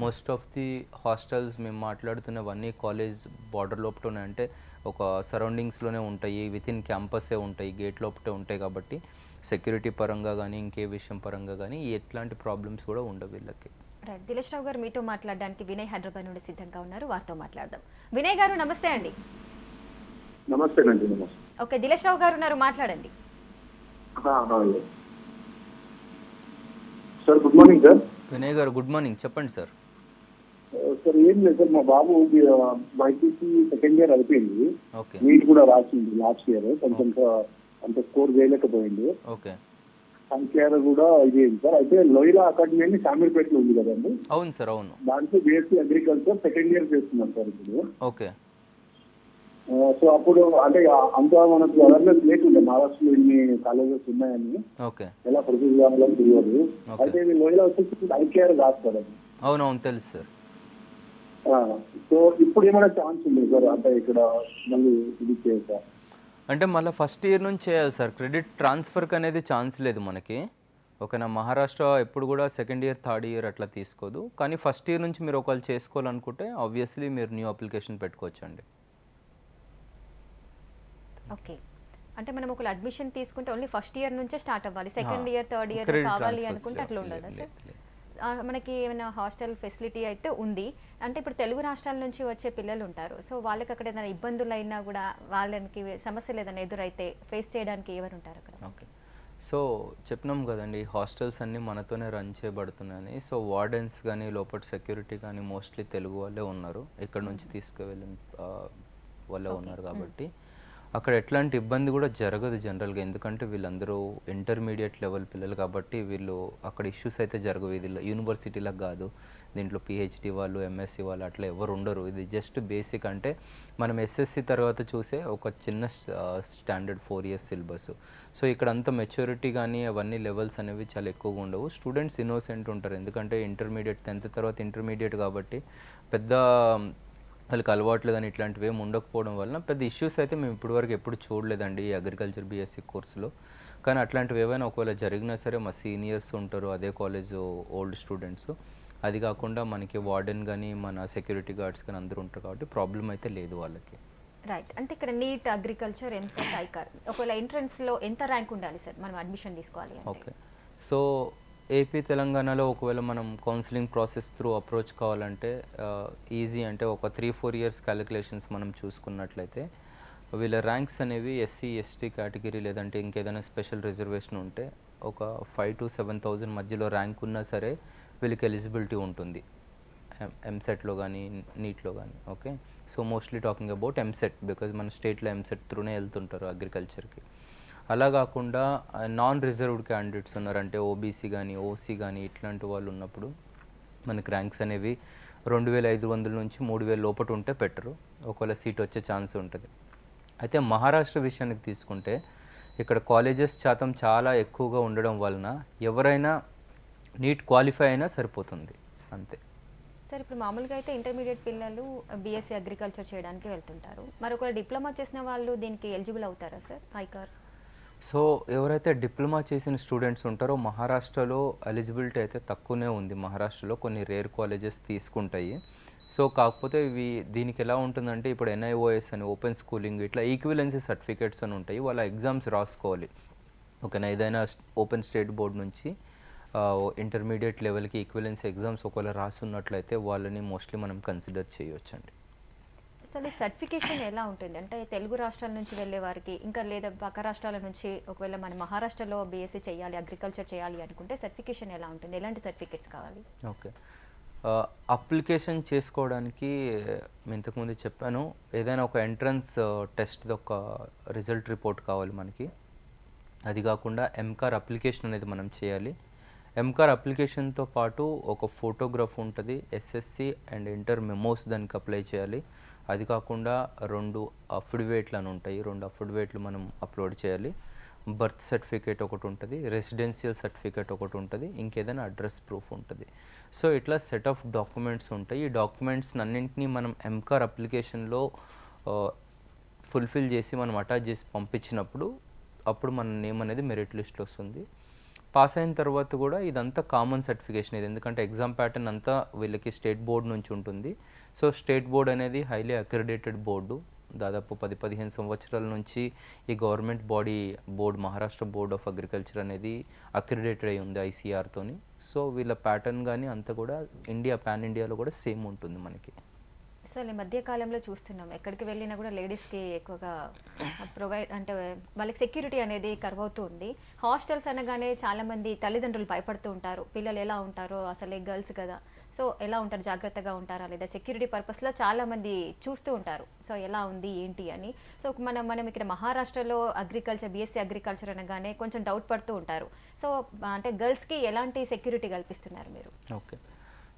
most of the hostels మేము మాట్లాడుతున్నవన్నీ కాలేజ్ బార్డర్ లోపలనే, అంటే ఒక సరౌండింగ్స్లోనే ఉంటాయి, విత్ ఇన్ క్యాంపస్సే ఉంటాయి, గేట్ లోపటే ఉంటాయి కాబట్టి సెక్యూరిటీ పరంగా కానీ ఇంకే విషయం పరంగా కానీ ఎట్లాంటి ప్రాబ్లమ్స్ కూడా ఉండవు వీళ్ళకి. రైట్, దిలేష్ రావు గారు మీతో మాట్లాడడానికి వినయ్ హైదరాబాద్ నుండి సిద్ధంగా ఉన్నారు, వారితో మాట్లాడదాం. వినయ్ గారు నమస్తే అండి. నమస్తే అండి. నమస్తే. ఓకే, దిలేష్ రావు గారు ఉన్నారు, మాట్లాడండి. Sir good morning sir. Vinay గారు గుడ్ మార్నింగ్, చెప్పండి సార్. సార్ ఏం లేదు సార్, మా బాబు బైపీసీ సెకండ్ ఇయర్ అయిపోయింది. ఓకే. నీట్ కూడా రాసింది లాస్ట్ ఇయర్, కొంచెం అంత స్కోర్ చేయలేకపోయింది. ఓకే. సంఖ్యార కూడా ఇది సార్. అయితే లోయలా అకాడమీ అని శామీర్పేటలో ఉంది కదండి. అవును సార్, అవును. దాంట్లో బీఎస్సీ అగ్రికల్చర్ సెకండ్ ఇయర్ చేస్తున్నాం సార్ ఇప్పుడు. ఓకే. సో అప్పుడు అంటే అంత మనకు అవేర్నెస్ లేకుండే మహారాష్ట్రలో ఇన్ని కాలేజెస్ ఉన్నాయని, ఓకే, ఎలా ప్రొసీజ్ కావాలని తెలియదు. అయితే ఇది లోయలా వచ్చేసి ఐకేఆర్ కాదు సార్ అది. అవునవును తెలుసు సార్. సో ఇప్పుడు ఏమైనా ఛాన్స్ ఉంది సార్ అంటే ఇక్కడ మళ్ళీ ఇది చేయాలి? అంటే మళ్ళీ ఫస్ట్ ఇయర్ నుంచి చేయాలి సార్. క్రెడిట్ ట్రాన్స్ఫర్కి అనేది ఛాన్స్ లేదు మనకి. ఓకేనా, మహారాష్ట్ర ఎప్పుడు కూడా సెకండ్ ఇయర్ థర్డ్ ఇయర్ అట్లా తీసుకోదు. కానీ ఫస్ట్ ఇయర్ నుంచి మీరు ఒకవేళ చేసుకోవాలనుకుంటే ఆబ్వియస్లీ మీరు న్యూ అప్లికేషన్ పెట్టుకోవచ్చు అండి. ఓకే, అంటే మనం ఒకవేళ అడ్మిషన్ తీసుకుంటే ఓన్లీ ఫస్ట్ ఇయర్ నుంచే స్టార్ట్ అవ్వాలి, second year third year Credit కావాలి transfers అనుకుంటే అట్లా ఉండదా సార్? లేదు. మనకి ఏమైనా హాస్టల్ ఫెసిలిటీ అయితే ఉంది. అంటే ఇప్పుడు తెలుగు రాష్ట్రాల నుంచి వచ్చే పిల్లలు ఉంటారు, సో వాళ్ళకి అక్కడ ఏదైనా ఇబ్బందులు అయినా కూడా వాళ్ళకి సమస్యలు ఏదైనా ఎదురైతే ఫేస్ చేయడానికి ఎవరు ఉంటారు అక్కడ? ఓకే, సో చెప్పినాం కదండి, హాస్టల్స్ అన్నీ మనతోనే రన్ చేయబడుతున్నాయని. సో వార్డెన్స్ కానీ లోపల సెక్యూరిటీ కానీ మోస్ట్లీ తెలుగు వాళ్ళే ఉన్నారు, ఇక్కడ నుంచి తీసుకువెళ్ళిన వాళ్ళే ఉన్నారు కాబట్టి అక్కడ ఎట్లాంటి ఇబ్బంది కూడా జరగదు జనరల్గా. ఎందుకంటే వీళ్ళందరూ ఇంటర్మీడియట్ లెవెల్ పిల్లలు కాబట్టి వీళ్ళు అక్కడ ఇష్యూస్ అయితే జరగవు. ఇది యూనివర్సిటీలకు కాదు, దీంట్లో పిహెచ్డి వాళ్ళు ఎంఎస్సి వాళ్ళు అట్లా ఎవరు ఉండరు. ఇది జస్ట్ బేసిక్, అంటే మనం ఎస్ఎస్సి తర్వాత చూసే ఒక చిన్న స్టాండర్డ్ 4 years సిలబస్. సో ఇక్కడ అంత మెచ్యూరిటీ కానీ అవన్నీ లెవెల్స్ అనేవి చాలా ఎక్కువగా ఉండవు. స్టూడెంట్స్ ఇన్నోసెంట్ ఉంటారు, ఎందుకంటే ఇంటర్మీడియట్ 10th తర్వాత ఇంటర్మీడియట్ కాబట్టి పెద్ద వాళ్ళకి అలవాట్లు కానీ ఇట్లాంటివి ఏమి ఉండకపోవడం వలన పెద్ద ఇష్యూస్ అయితే మేము ఇప్పటివరకు ఎప్పుడు చూడలేదండి ఈ అగ్రికల్చర్ బీఎస్సీ కోర్సులో. కానీ అట్లాంటివి ఏవైనా ఒకవేళ జరిగినా సరే మా సీనియర్స్ ఉంటారు అదే కాలేజ్ ఓల్డ్ స్టూడెంట్స్, అది కాకుండా మనకి వార్డెన్ కానీ మన సెక్యూరిటీ గార్డ్స్ కానీ అందరూ ఉంటారు కాబట్టి ప్రాబ్లం అయితే లేదు వాళ్ళకి. రైట్, అంటే ఇక్కడ నీట్ అగ్రికల్చర్ ఎంసెట్ ఐకార్ ఒకవేళ ఎంట్రన్స్లో ఎంత ర్యాంక్ ఉండాలి సార్ మనం అడ్మిషన్ తీసుకోవాలి అంటే? ఓకే, సో ఏపీ తెలంగాణలో ఒకవేళ మనం కౌన్సిలింగ్ ప్రాసెస్ త్రూ అప్రోచ్ కావాలంటే ఈజీ, అంటే ఒక 3-4 years క్యాలిక్యులేషన్స్ మనం చూసుకున్నట్లయితే వీళ్ళ ర్యాంక్స్ అనేవి ఎస్సీ ఎస్టీ కేటగిరీ లేదంటే ఇంకేదైనా స్పెషల్ రిజర్వేషన్ ఉంటే ఒక 5,000 to 7,000 మధ్యలో ర్యాంక్ ఉన్నా సరే వీళ్ళకి ఎలిజిబిలిటీ ఉంటుంది ఎంసెట్లో కానీ నీట్లో కానీ. Okay, so mostly talking about EAMCET, because మన స్టేట్లో ఎంసెట్ త్రూనే వెళ్తుంటారు అగ్రికల్చర్కి. అలా కాకుండా నాన్ రిజర్వ్డ్ క్యాండిడేట్స్ ఉన్నారు, అంటే ఓబీసీ కానీ ఓసీ కానీ ఇట్లాంటి వాళ్ళు ఉన్నప్పుడు మనకి ర్యాంక్స్ అనేవి 2,500 నుంచి 3,000 లోపల ఉంటే బెటరు, ఒకవేళ సీట్ వచ్చే ఛాన్స్ ఉంటుంది. అయితే మహారాష్ట్ర విషయానికి తీసుకుంటే ఇక్కడ కాలేజెస్ శాతం చాలా ఎక్కువగా ఉండడం వలన ఎవరైనా నీట్ క్వాలిఫై అయినా సరిపోతుంది అంతే. సార్ ఇప్పుడు మామూలుగా అయితే ఇంటర్మీడియట్ పిల్లలు బీఎస్సీ అగ్రికల్చర్ చేయడానికి వెళ్తుంటారు, మరి ఒకవేళ డిప్లొమా చేసిన వాళ్ళు దీనికి ఎలిజిబుల్ అవుతారా సార్ ఐకార్? సో ఎవరైతే డిప్లొమా చేసిన స్టూడెంట్స్ ఉంటారో మహారాష్ట్రలో ఎలిజిబిలిటీ అయితే తక్కువనే ఉంది. మహారాష్ట్రలో కొన్ని రేర్ కాలేజెస్ తీసుకుంటాయి. సో కాకపోతే దీనికి ఎలా ఉంటుందంటే ఇప్పుడు ఎన్ఐఓఎస్ అని ఓపెన్ స్కూలింగ్ ఇట్లా ఈక్వివలెన్సీ సర్టిఫికేట్స్ అని ఉంటాయి, వాళ్ళ ఎగ్జామ్స్ రాసుకోవాలి. ఓకేనా, ఏదైనా ఓపెన్ స్టేట్ బోర్డ్ నుంచి ఇంటర్మీడియట్ లెవెల్కి ఈక్వివలెన్సీ ఎగ్జామ్స్ ఒకవేళ రాసున్నట్లయితే వాళ్ళని మోస్ట్లీ మనం కన్సిడర్ చేయొచ్చండి. అసలు సర్టిఫికేషన్ ఎలా ఉంటుంది అంటే తెలుగు రాష్ట్రాల నుంచి వెళ్ళే వారికి, ఇంకా లేదా పక్క రాష్ట్రాల నుంచి ఒకవేళ మన మహారాష్ట్రలో బీఎస్సీ చేయాలి అగ్రికల్చర్ చేయాలి అనుకుంటే సర్టిఫికేషన్ ఎలా ఉంటుంది, ఎలాంటి సర్టిఫికేట్స్ కావాలి? ఓకే, అప్లికేషన్ చేసుకోవడానికి నేను ఇంతకుముందు చెప్పాను, ఏదైనా ఒక ఎంట్రన్స్ టెస్ట్ది ఒక రిజల్ట్ రిపోర్ట్ కావాలి మనకి. అది కాకుండా ఎంకార్ అప్లికేషన్ అనేది మనం చేయాలి. ఎంకార్ అప్లికేషన్తో పాటు ఒక ఫోటోగ్రాఫ్ ఉంటుంది, ఎస్ఎస్సి అండ్ ఇంటర్ మెమోస్ దానికి అప్లై చేయాలి. అది కాకుండా 2 అఫిడవిట్లు అని ఉంటాయి, 2 అఫిడవిట్లు మనం అప్లోడ్ చేయాలి. బర్త్ సర్టిఫికేట్ ఒకటి ఉంటుంది, రెసిడెన్షియల్ సర్టిఫికేట్ ఒకటి ఉంటుంది, ఇంకేదైనా అడ్రస్ ప్రూఫ్ ఉంటుంది. సో ఇట్లా సెట్ ఆఫ్ డాక్యుమెంట్స్ ఉంటాయి. ఈ డాక్యుమెంట్స్ అన్నింటినీ మనం ఎంకార్ అప్లికేషన్లో ఫుల్ఫిల్ చేసి మనం అటాచ్ చేసి పంపించినప్పుడు అప్పుడు మన నేమ్ అనేది మెరిట్ లిస్ట్లో వస్తుంది. పాస్ అయిన తర్వాత కూడా ఇదంతా కామన్ సర్టిఫికేషన్ ఇది, ఎందుకంటే ఎగ్జామ్ ప్యాటర్న్ అంతా వీళ్ళకి స్టేట్ బోర్డ్ నుంచి ఉంటుంది. సో స్టేట్ బోర్డ్ అనేది హైలీ అక్రిడేటెడ్ బోర్డు. దాదాపు 10-15 సంవత్సరాల నుంచి ఈ government board Maharashtra board of agriculture అనేది అక్రిడేటెడ్ అయి ఉంది ఐసీఆర్తోని. సో వీళ్ళ ప్యాటర్న్ కానీ అంతా కూడా పాన్ ఇండియాలో కూడా సేమ్ ఉంటుంది మనకి. అసలు ఈ మధ్య కాలంలో చూస్తున్నాం, ఎక్కడికి వెళ్ళినా కూడా లేడీస్కి ఎక్కువగా ప్రొవైడ్ అంటే వాళ్ళకి సెక్యూరిటీ అనేది కరువు అవుతుంది. హాస్టల్స్ అనగానే చాలామంది తల్లిదండ్రులు భయపడుతూ ఉంటారు, పిల్లలు ఎలా ఉంటారో, అసలే గర్ల్స్ కదా, సో ఎలా ఉంటారు, జాగ్రత్తగా ఉంటారా లేదా, సెక్యూరిటీ పర్పస్లో చాలామంది చూస్తూ ఉంటారు, సో ఎలా ఉంది ఏంటి అని. సో మనం ఇక్కడ మహారాష్ట్రలో అగ్రికల్చర్ బీఎస్సీ అగ్రికల్చర్ అనగానే కొంచెం డౌట్ పడుతూ ఉంటారు. సో అంటే గర్ల్స్కి ఎలాంటి సెక్యూరిటీ కల్పిస్తున్నారు మీరు? ఓకే,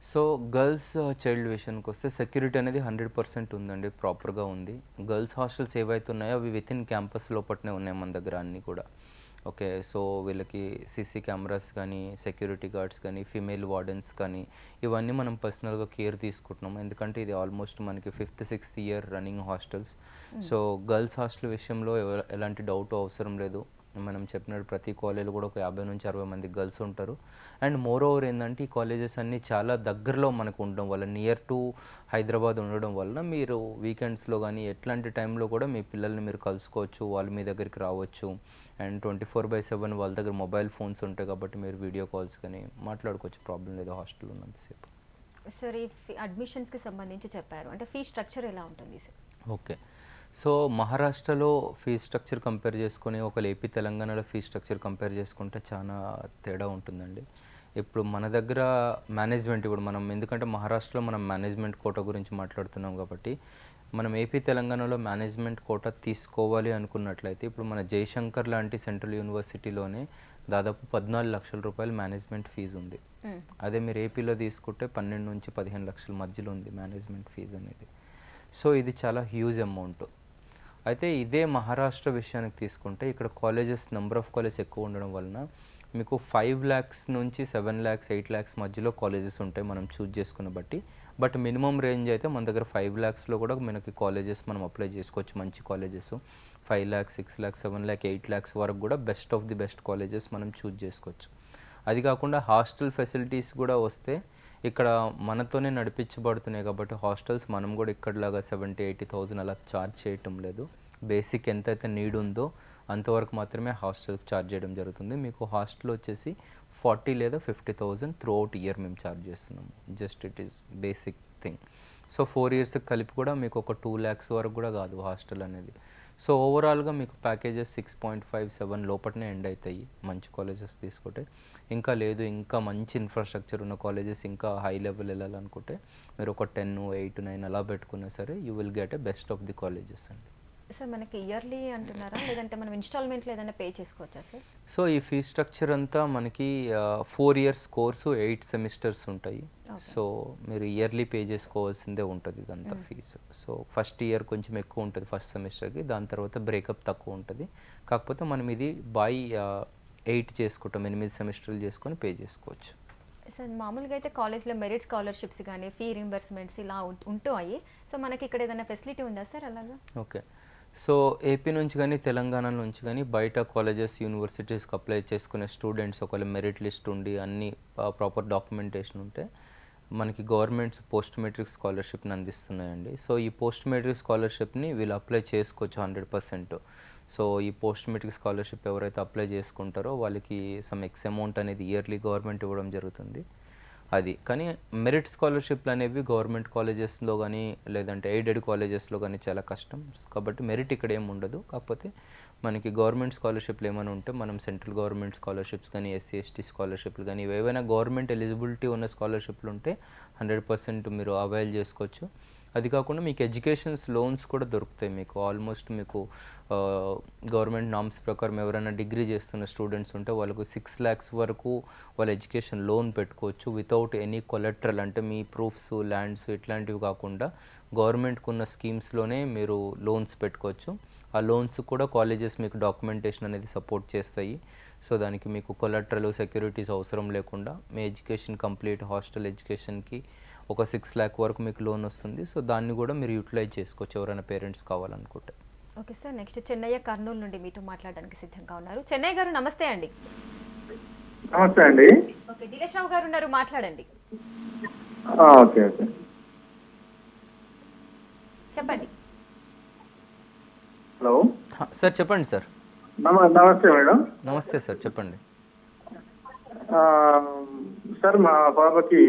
సో గర్ల్స్ చైల్డ్ విషయానికి వస్తే సెక్యూరిటీ అనేది 100% ఉందండి, ప్రాపర్గా ఉంది. గర్ల్స్ హాస్టల్స్ ఏవైతే ఉన్నాయో అవి విత్ ఇన్ క్యాంపస్ లోపలనే ఉన్నాయి మన దగ్గర అన్నీ కూడా. ఓకే, సో వీళ్ళకి సీసీ కెమెరాస్ కానీ, సెక్యూరిటీ గార్డ్స్ కానీ, ఫీమేల్ వార్డెన్స్ కానీ ఇవన్నీ మనం పర్సనల్గా కేర్ తీసుకుంటున్నాం, ఎందుకంటే ఇది ఆల్మోస్ట్ మనకి 5th 6th year running hostels. So girls hostel విషయంలో ఎలాంటి డౌట్ అవసరం లేదు. మనం చెప్పినట్టు ప్రతి కాలేజీలో కూడా ఒక 50 నుంచి 60 మంది గర్ల్స్ ఉంటారు. అండ్ మోర్ ఓవర్ ఏంటంటే ఈ కాలేజెస్ అన్నీ చాలా దగ్గరలో మనకు ఉండడం వల్ల, నియర్ టు హైదరాబాద్ ఉండడం వల్ల మీరు వీకెండ్స్లో కానీ ఎట్లాంటి టైంలో కూడా మీ పిల్లల్ని మీరు కలుసుకోవచ్చు, వాళ్ళు మీ దగ్గరికి రావచ్చు. అండ్ 24/7 వాళ్ళ దగ్గర మొబైల్ ఫోన్స్ ఉంటాయి కాబట్టి మీరు వీడియో కాల్స్ కానీ మాట్లాడుకోవచ్చు, ప్రాబ్లం లేదు హాస్టల్లో ఉన్నంతసేపు. సార్ ఈ అడ్మిషన్స్కి సంబంధించి చెప్పారు, అంటే ఫీ స్ట్రక్చర్ ఎలా ఉంటుంది సార్? ఓకే, సో మహారాష్ట్రలో ఫీ స్ట్రక్చర్ కంపేర్ చేసుకొని ఒక ఏపీ తెలంగాణలో ఫీ స్ట్రక్చర్ కంపేర్ చేసుకుంటే చాలా తేడా ఉంటుందండి. ఇప్పుడు మన దగ్గర మేనేజ్మెంట్, ఇప్పుడు మనం ఎందుకంటే మహారాష్ట్రలో మనం మేనేజ్మెంట్ కోటా గురించి మాట్లాడుతున్నాం కాబట్టి, మనం ఏపీ తెలంగాణలో మేనేజ్మెంట్ కోటా తీసుకోవాలి అనుకున్నట్లయితే ఇప్పుడు మన జయశంకర్ లాంటి సెంట్రల్ యూనివర్సిటీలోనే దాదాపు 14 లక్షల రూపాయలు మేనేజ్మెంట్ ఫీజు ఉంది. అదే మీరు ఏపీలో తీసుకుంటే 12 నుంచి 15 లక్షల మధ్యలో ఉంది మేనేజ్మెంట్ ఫీజు అనేది. సో ఇది చాలా హ్యూజ్ అమౌంట్. అయితే ఇదే మహారాష్ట్ర విషయానికి తీసుకుంటే ఇక్కడ కాలేజెస్ నెంబర్ ఆఫ్ కాలేజెస్ ఎక్కువ ఉండడం వలన మీకు 5 lakhs నుంచి 7 lakhs 8 lakhs మధ్యలో కాలేజెస్ ఉంటాయి మనం చూజ్ చేసుకున్న బట్టి. బట్ మినిమం రేంజ్ అయితే మన దగ్గర 5 lakhsలో కూడా మనకి కాలేజెస్ మనం అప్లై చేసుకోవచ్చు, మంచి colleges 5 lakhs 6 lakhs 7 lakhs 8 lakhs వరకు కూడా best of the best colleges మనం చూజ్ చేసుకోవచ్చు. అది కాకుండా హాస్టల్ ఫెసిలిటీస్ కూడా వస్తే ఇక్కడ మనతోనే నడిపించబడుతున్నాయి కాబట్టి హాస్టల్స్ మనం కూడా ఇక్కడలాగా 70,000-80,000 అలా ఛార్జ్ చేయటం లేదు. బేసిక్ ఎంతైతే నీడ్ ఉందో అంతవరకు మాత్రమే హాస్టల్కి ఛార్జ్ చేయడం జరుగుతుంది. మీకు హాస్టల్ వచ్చేసి 40 లేదా 50,000 త్రూ అవుట్ ఇయర్ మేము ఛార్జ్ చేస్తున్నాము. Just it is basic thing. So 4 yearsకి కలిపి కూడా మీకు ఒక 2 lakhs వరకు కూడా కాదు హాస్టల్ అనేది. సో ఓవరాల్గా మీకు ప్యాకేజెస్ 6.57 లోపలనే ఎండ్ అవుతాయి మంచి కాలేజెస్ తీసుకుంటే. ఇంకా లేదు, ఇంకా మంచి ఇన్ఫ్రాస్ట్రక్చర్ ఉన్న కాలేజెస్ ఇంకా హై లెవెల్ వెళ్ళాలనుకుంటే మీరు ఒక 10, 8, 9 అలా పెట్టుకున్నా సరే you will get a best of the colleges అండి. సార్ మనకి ఇయర్లీ అంటున్నారా, లేదంటే మనం ఇన్స్టాల్మెంట్లో ఏదైనా పే చేసుకోవచ్చా సార్? సో ఈ ఫీ స్ట్రక్చర్ అంతా మనకి 4 years కోర్సు 8 semesters ఉంటాయి. సో మీరు ఇయర్లీ పే చేసుకోవాల్సిందే ఉంటుంది ఇదంతా ఫీజు. సో ఫస్ట్ ఇయర్ కొంచెం ఎక్కువ ఉంటుంది ఫస్ట్ సెమిస్టర్కి, దాని తర్వాత బ్రేకప్ తక్కువ ఉంటుంది. కాకపోతే మనం ఇది బై 8 చేసుకుంటాం, 8 సెమిస్టర్లు చేసుకొని పే చేసుకోవచ్చు. సార్ మామూలుగా అయితే కాలేజ్లో మెరిట్ స్కాలర్షిప్స్ కానీ ఫీ రీంబర్స్మెంట్స్ ఇలా ఉంటాయి. సో మనకి ఇక్కడ ఏదైనా ఫెసిలిటీ ఉందా సార్ అలాగా? ఓకే, సో ఏపీ నుంచి కానీ తెలంగాణ నుంచి కానీ బయట కాలేజెస్ యూనివర్సిటీస్కి అప్లై చేసుకునే స్టూడెంట్స్ ఒకవేళ మెరిట్ లిస్ట్ ఉండి అన్ని ప్రాపర్ డాక్యుమెంటేషన్ ఉంటే మనకి గవర్నమెంట్స్ పోస్ట్ మెట్రిక్ స్కాలర్షిప్ని అందిస్తున్నాయండి. సో ఈ పోస్ట్ మెట్రిక్ స్కాలర్షిప్ని వీళ్ళు అప్లై చేసుకోవచ్చు 100%. సో ఈ పోస్ట్ మెట్రిక్ స్కాలర్షిప్ ఎవరైతే అప్లై చేసుకుంటారో వాళ్ళకి సమ్ ఎక్స్ అమౌంట్ అనేది ఇయర్లీ గవర్నమెంట్ ఇవ్వడం జరుగుతుంది. అది కానీ మెరిట్ స్కాలర్షిప్లు అనేవి గవర్నమెంట్ కాలేజెస్లో కానీ లేదంటే ఎయిడెడ్ కాలేజెస్లో కానీ చాలా కష్టం. కాబట్టి మెరిట్ ఇక్కడ ఏమి ఉండదు. కాకపోతే మనకి గవర్నమెంట్ స్కాలర్షిప్లు ఏమైనా ఉంటే మనం సెంట్రల్ గవర్నమెంట్ స్కాలర్షిప్స్ కానీ SC ST స్కాలర్షిప్లు కానీ ఏవైనా గవర్నమెంట్ ఎలిజిబిలిటీ ఉన్న స్కాలర్షిప్లు ఉంటే 100% మీరు అవైల్ చేసుకోవచ్చు. అది కాకుండా మీకు ఎడ్యుకేషన్స్ లోన్స్ కూడా దొరుకుతాయి మీకు. ఆల్మోస్ట్ మీకు గవర్నమెంట్ నామ్స్ ప్రకారం ఎవరైనా డిగ్రీ చేస్తున్న స్టూడెంట్స్ ఉంటే వాళ్ళకు 6 lakhs వరకు వాళ్ళ ఎడ్యుకేషన్ లోన్ పెట్టుకోవచ్చు వితౌట్ ఎనీ కొలెట్రల్. అంటే మీ ప్రూఫ్స్, ల్యాండ్స్ ఇట్లాంటివి కాకుండా గవర్నమెంట్కి ఉన్న స్కీమ్స్లోనే మీరు లోన్స్ పెట్టుకోవచ్చు. ఆ లోన్స్ కూడా కాలేజెస్ మీకు డాక్యుమెంటేషన్ అనేది సపోర్ట్ చేస్తాయి. సో దానికి మీకు కొలెట్రల్, సెక్యూరిటీస్ అవసరం లేకుండా మీ ఎడ్యుకేషన్ కంప్లీట్ హాస్టల్ ఎడ్యుకేషన్కి ఒక 6 lakh వరకు మీకు లోన్ వస్తుంది. సో దాన్ని కూడా మీరు యూటిలైజ్ చేసుకోవచ్చు ఎవరైనా పేరెంట్స్ కావాలనుకుంటే. Okay sir, next Chennaiah Kurnool నుండి మీతో మాట్లాడడానికి సిద్ధంగా ఉన్నారు. చెన్నయ్య గారు నమస్తే అండి. నమస్తే అండి. ఓకే, దిలేష్ రావు గారు ఉన్నారు, మాట్లాడండి. ఓకే ఓకే చెప్పండి. హలో సార్ చెప్పండి సార్. నమస్తే మేడం. నమస్తే సార్ చెప్పండి. సార్ మా పాపకి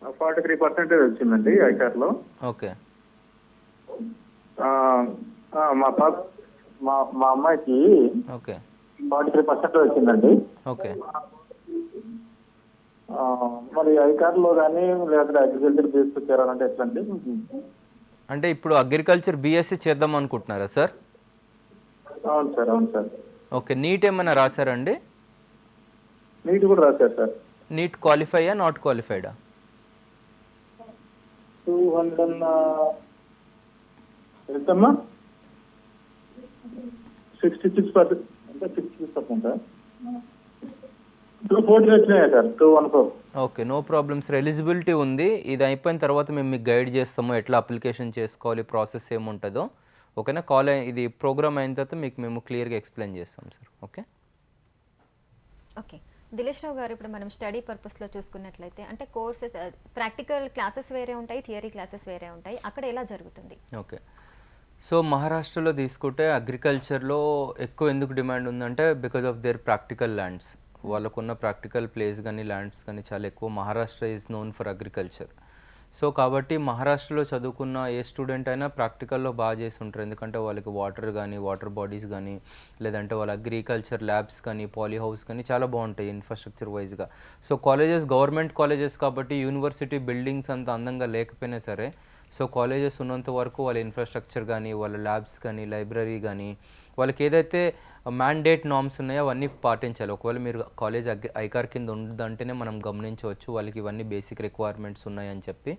43% వచ్చిందండి ఐకార్లో. ఓకే. మా పాప మా అమ్మాయికి ఓకే 43% వచ్చిందండి. ఓకే. మరి ఐకార్లో కానీ లేకపోతే అగ్రికల్చర్ తీసుకొచ్చారంటే ఎట్లండి? అంటే ఇప్పుడు అగ్రికల్చర్ బీఎస్సీ చేద్దాం అనుకుంటున్నారా సార్? అవును సార్, అవును సార్. ఓకే. నీట్ ఏమైనా రాశారండి? నీట్ కూడా రాశారు సార్. నీట్ క్వాలిఫైయా, నాట్ క్వాలిఫైడా? 200 ఎంతమ్మా? 66% అంటే 66% సార్. 240 వచ్చినాయా సార్? 214. Okay, no problems. ఎలిజిబిలిటీ ఉంది. ఇది అయిపోయిన తర్వాత మేము మీకు గైడ్ చేస్తాము ఎట్లా అప్లికేషన్ చేసుకోవాలి, ప్రాసెస్ ఏముంటుందో. ఓకేనా? ఇది ప్రోగ్రామ్ అయిన తర్వాత మీకు మేము క్లియర్గా ఎక్స్ప్లెయిన్ చేస్తాం సార్. ఓకే ఓకే దిలేష్ రావు గారు, ఇప్పుడు మనం స్టడీ పర్పస్లో చూసుకున్నట్లయితే అంటే కోర్సెస్, ప్రాక్టికల్ క్లాసెస్ వేరే ఉంటాయి, థియరీ క్లాసెస్ వేరే ఉంటాయి. అక్కడ ఎలా జరుగుతుంది? ఓకే. సో మహారాష్ట్రలో తీసుకుంటే అగ్రికల్చర్లో ఎక్కువ ఎందుకు డిమాండ్ ఉందంటే because of their practical lands. వాళ్ళకున్న ప్రాక్టికల్ ప్లేస్ కానీ ల్యాండ్స్ కానీ చాలా ఎక్కువ. Maharashtra is known for agriculture. So కాబట్టి మహారాష్ట్రలో చదువుకున్న ఏ స్టూడెంట్ అయినా ప్రాక్టికల్లో బాగా చేసి ఉంటారు. ఎందుకంటే వాళ్ళకి వాటర్ కానీ, వాటర్ బాడీస్ కానీ, లేదంటే వాళ్ళ అగ్రికల్చర్ ల్యాబ్స్ కానీ, పాలీ హౌస్ కానీ చాలా బాగుంటాయి ఇన్ఫ్రాస్ట్రక్చర్ వైజ్గా. సో కాలేజెస్ గవర్నమెంట్ కాలేజెస్ కాబట్టి యూనివర్సిటీ బిల్డింగ్స్ అంత అందంగా లేకపోయినా సరే, సో కాలేజెస్ ఉన్నంత వరకు వాళ్ళ ఇన్ఫ్రాస్ట్రక్చర్ కానీ, వాళ్ళ ల్యాబ్స్ కానీ, లైబ్రరీ కానీ, వాళ్ళకి ఏదైతే మ్యాండేట్ నామ్స్ ఉన్నాయో అవన్నీ పాటించాలి. ఒకవేళ మీరు కాలేజ్ ఐకార్ కింద ఉందంటేనే మనం గమనించవచ్చు వాళ్ళకి ఇవన్నీ బేసిక్ రిక్వైర్మెంట్స్ ఉన్నాయని చెప్పి.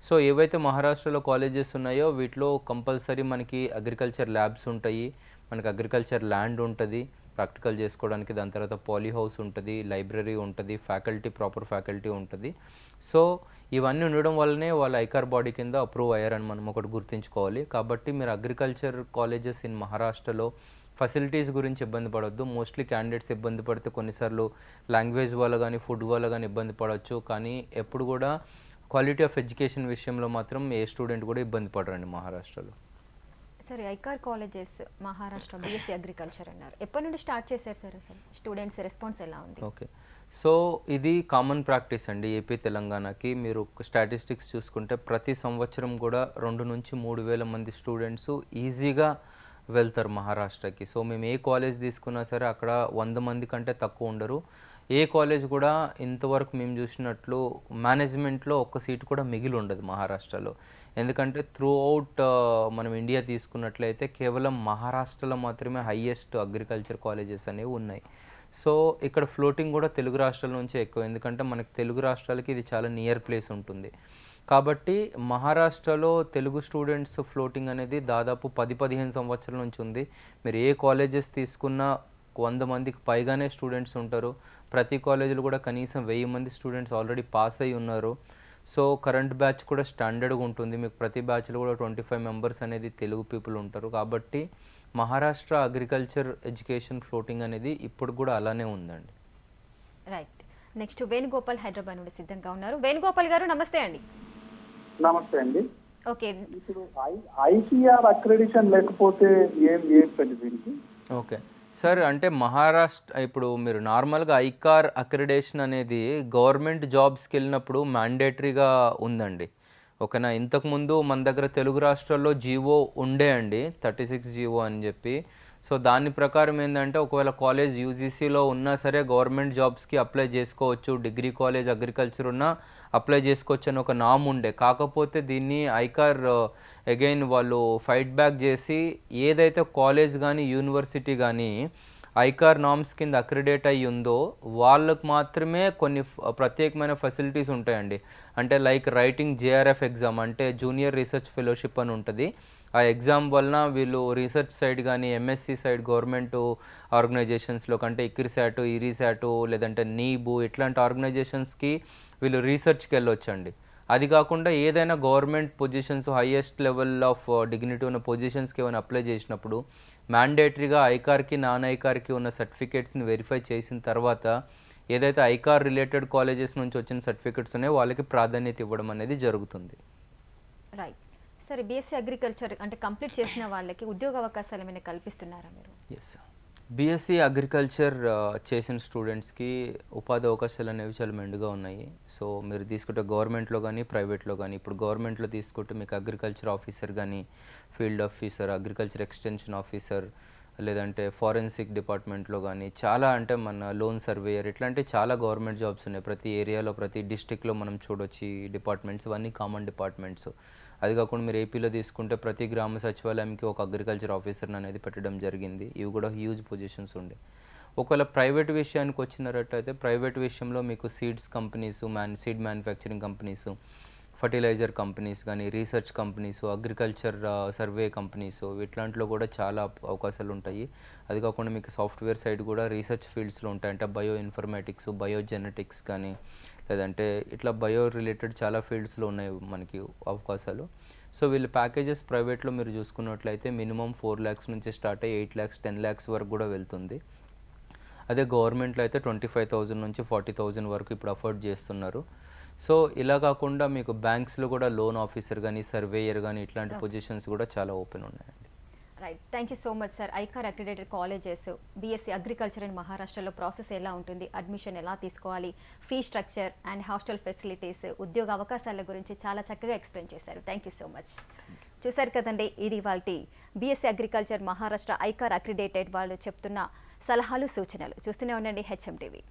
సో ఏవైతే మహారాష్ట్రలో కాలేజెస్ ఉన్నాయో వీటిలో కంపల్సరీ మనకి అగ్రికల్చర్ ల్యాబ్స్ ఉంటాయి, మనకి అగ్రికల్చర్ ల్యాండ్ ఉంటుంది ప్రాక్టికల్ చేసుకోవడానికి. దాని తర్వాత పాలీ హౌస్ ఉంటుంది, లైబ్రరీ ఉంటుంది, ఫ్యాకల్టీ, ప్రాపర్ ఫ్యాకల్టీ ఉంటుంది. సో ఇవన్నీ ఉండడం వల్లనే వాళ్ళు ఐకార్ బాడీ కింద అప్రూవ్ అయ్యారని మనం ఒకటి గుర్తుంచుకోవాలి. కాబట్టి మీరు అగ్రికల్చర్ కాలేజెస్ ఇన్ మహారాష్ట్రలో ఫెసిలిటీస్ గురించి ఇబ్బంది పడవద్దు. మోస్ట్లీ క్యాండిడేట్స్ ఇబ్బంది పడితే కొన్నిసార్లు లాంగ్వేజ్ వల్ల కానీ, ఫుడ్ వల్ల కానీ ఇబ్బంది పడవచ్చు. కానీ ఎప్పుడు కూడా క్వాలిటీ ఆఫ్ ఎడ్యుకేషన్ విషయంలో మాత్రం ఏ స్టూడెంట్ కూడా ఇబ్బంది పడరండి మహారాష్ట్రలో. సరే, ICAR colleges Maharashtra BSc agriculture అన్నారు. ఎప్పటి నుండి స్టార్ట్ చేశారు సార్? అసలు స్టూడెంట్స్ రెస్పాన్స్ ఎలా ఉంది? ఓకే. సో ఇది కామన్ ప్రాక్టీస్ అండి ఏపీ తెలంగాణకి. మీరు స్టాటిస్టిక్స్ చూసుకుంటే ప్రతి సంవత్సరం కూడా 2 నుంచి 3 వేల మంది స్టూడెంట్స్ ఈజీగా వెళ్తారు మహారాష్ట్రకి. సో మేము ఏ కాలేజ్ తీసుకున్నా సరే అక్కడ 100 మంది కంటే తక్కువ ఉండరు. ఏ కాలేజ్ కూడా ఇంతవరకు మేము చూసినట్లు మేనేజ్మెంట్లో ఒక్క సీటు కూడా మిగిలి ఉండదు మహారాష్ట్రలో. ఎందుకంటే త్రూ అవుట్ మనం ఇండియా తీసుకున్నట్లయితే కేవలం మహారాష్ట్రలో మాత్రమే హైయెస్ట్ అగ్రికల్చర్ కాలేజెస్ అనేవి ఉన్నాయి. సో ఇక్కడ ఫ్లోటింగ్ కూడా తెలుగు రాష్ట్రాల నుంచే ఎక్కువ, ఎందుకంటే మనకి తెలుగు రాష్ట్రాలకి ఇది చాలా నియర్ ప్లేస్ ఉంటుంది. కాబట్టి మహారాష్ట్రలో తెలుగు స్టూడెంట్స్ ఫ్లోటింగ్ అనేది దాదాపు 10-15 సంవత్సరాల నుంచి ఉంది. మీరు ఏ కాలేజెస్ తీసుకున్నా 100 మందికి పైగానే స్టూడెంట్స్ ఉంటారు. ప్రతి కాలేజీలో కూడా కనీసం 1000 మంది స్టూడెంట్స్ ఆల్రెడీ పాస్ అయి ఉన్నారు. సో కరెంట్ బ్యాచ్ కూడా స్టాండర్డ్గా ఉంటుంది. మీకు ప్రతి బ్యాచ్లో కూడా 25 మెంబర్స్ అనేది తెలుగు పీపుల్ ఉంటారు. కాబట్టి మహారాష్ట్ర అగ్రికల్చర్ ఎడ్యుకేషన్ ఫ్లోటింగ్ అనేది ఇప్పుడు కూడా అలానే ఉందండి. రైట్. నెక్స్ట్ వేణుగోపాల్ హైదరాబాద్ నుండి సిద్ధంగా ఉన్నారు. వేణుగోపాల్ గారు నమస్తే అండి. నమస్తే అండి. ఓకే, ఇప్పుడు ఐసీఆర్ అక్రెడిషన్ లేకపోతే ఏం పెద్ద దీనికి? ఓకే సార్, అంటే మహారాష్ట్ర ఇప్పుడు మీరు నార్మల్గా ఐకార్ అక్రిడేషన్ అనేది గవర్నమెంట్ జాబ్స్కి వెళ్ళినప్పుడు మ్యాండేటరీగా ఉందండి. ఓకేనా? ఇంతకుముందు మన దగ్గర తెలుగు రాష్ట్రాల్లో జీవో ఉండే అండి, 36 జీవో అని చెప్పి. సో దాని ప్రకారం ఏంటంటే ఒకవేళ కాలేజ్ యూజీసీలో ఉన్నా సరే గవర్నమెంట్ జాబ్స్కి అప్లై చేసుకోవచ్చు. డిగ్రీ కాలేజ్ అగ్రికల్చర్ ఉన్నా అప్లై చేసుకోవచ్చు అని ఒక నామ్ ఉండే. కాకపోతే దీన్ని ఐకార్ అగైన్ వాళ్ళు ఫైట్ బ్యాక్ చేసి ఏదైతే కాలేజ్ కానీ యూనివర్సిటీ కానీ ఐకార్ నామ్స్ కింద అక్రిడేట్ అయ్యి ఉందో వాళ్ళకు మాత్రమే కొన్ని ప్రత్యేకమైన ఫెసిలిటీస్ ఉంటాయండి. అంటే లైక్ రైటింగ్ జేఆర్ఎఫ్ ఎగ్జామ్, అంటే జూనియర్ రీసెర్చ్ ఫెలోషిప్ అని ఉంటుంది. ఆ ఎగ్జామ్ వలన వీళ్ళు రీసెర్చ్ సైడ్ కానీ ఎంఎస్సి సైడ్ గవర్నమెంట్ ఆర్గనైజేషన్స్లో కంటే ఇక్రిసాటు, ఇరిసాటు లేదంటే నీబు ఇట్లాంటి ఆర్గనైజేషన్స్కి వీళ్ళు రీసెర్చ్కి వెళ్ళొచ్చండి. అది కాకుండా ఏదైనా government positions highest level of dignity ఉన్న పొజిషన్స్కి ఏమైనా అప్లై చేసినప్పుడు మ్యాండేటరీగా ఐకార్కి నాన్ ఐకార్కి ఉన్న సర్టిఫికేట్స్ని వెరిఫై చేసిన తర్వాత ఏదైతే ఐకార్ రిలేటెడ్ కాలేజెస్ నుంచి వచ్చిన సర్టిఫికేట్స్ ఉన్నాయో వాళ్ళకి ప్రాధాన్యత ఇవ్వడం అనేది జరుగుతుంది. రైట్. సరే, బీఎస్సీ అగ్రికల్చర్ అంటే కంప్లీట్ చేసిన వాళ్ళకి ఉద్యోగ అవకాశాలు ఏమైనా కల్పిస్తున్నారా మీరు? ఎస్, బీఎస్సీ అగ్రికల్చర్ చేసిన స్టూడెంట్స్కి ఉపాధి అవకాశాలు అనేవి చాలా మెండుగా ఉన్నాయి. సో మీరు తీసుకుంటే గవర్నమెంట్లో కానీ ప్రైవేట్లో కానీ, ఇప్పుడు గవర్నమెంట్లో తీసుకుంటే మీకు అగ్రికల్చర్ ఆఫీసర్ కానీ, field officer, agriculture extension officer, లేదంటే ఫారెన్సిక్ డిపార్ట్మెంట్లో కానీ చాలా, అంటే మన లోన్ సర్వేయర్, ఇట్లాంటి చాలా గవర్నమెంట్ జాబ్స్ ఉన్నాయి. ప్రతి ఏరియాలో ప్రతి డిస్టిక్లో మనం చూడొచ్చు ఈ డిపార్ట్మెంట్స్. ఇవన్నీ కామన్ డిపార్ట్మెంట్స్. అది కాకుండా మీరు ఏపీలో తీసుకుంటే ప్రతి గ్రామ సచివాలయంకి ఒక అగ్రికల్చర్ ఆఫీసర్ని అనేది పెట్టడం జరిగింది. ఇవి కూడా హ్యూజ్ పొజిషన్స్ ఉండే. ఒకవేళ ప్రైవేట్ విషయానికి వచ్చినట్టయితే ప్రైవేట్ విషయంలో మీకు seeds companies, seed manufacturing companies, fertilizer companies కానీ, research companies, agriculture survey companies, ఇట్లాంటిలో కూడా చాలా అవకాశాలు ఉంటాయి. అది కాకుండా మీకు సాఫ్ట్వేర్ సైడ్ కూడా రీసెర్చ్ ఫీల్డ్స్లో ఉంటాయి. అంటే బయో ఇన్ఫర్మేటిక్స్, బయోజెనెటిక్స్ కానీ, లేదంటే ఇట్లా బయో రిలేటెడ్ చాలా ఫీల్డ్స్లో ఉన్నాయి మనకి అవకాశాలు. సో వీళ్ళు ప్యాకేజెస్ ప్రైవేట్లో మీరు చూసుకున్నట్లయితే మినిమం 4 lakhs నుంచి స్టార్ట్ అయ్యి 8 lakhs 10 lakhs వరకు కూడా వెళ్తుంది. అదే గవర్నమెంట్లో అయితే 25,000 నుంచి 40,000 వరకు ఇప్పుడు అఫోర్డ్ చేస్తున్నారు. సో ఇలా కాకుండా మీకు బ్యాంక్స్లో కూడా లోన్ ఆఫీసర్ కానీ, సర్వేయర్ కానీ ఇట్లాంటి పొజిషన్స్ కూడా చాలా ఓపెన్ ఉన్నాయండి. Right. Thank you so much sir. ICAR accredited colleges BSc agriculture in మహారాష్ట్రలో ప్రాసెస్ ఎలా ఉంటుంది, అడ్మిషన్ ఎలా తీసుకోవాలి, fee structure and hostel facilities, ఉద్యోగ అవకాశాల గురించి చాలా చక్కగా ఎక్స్ప్లెయిన్ చేశారు. Thank you so much. చూశారు కదండి, ఇది వాళ్ళ BSc agriculture Maharashtra ICAR accredited వాళ్ళు చెప్తున్న సలహాలు, సూచనలు. చూస్తూనే ఉండండి హెచ్ఎం టీవీ.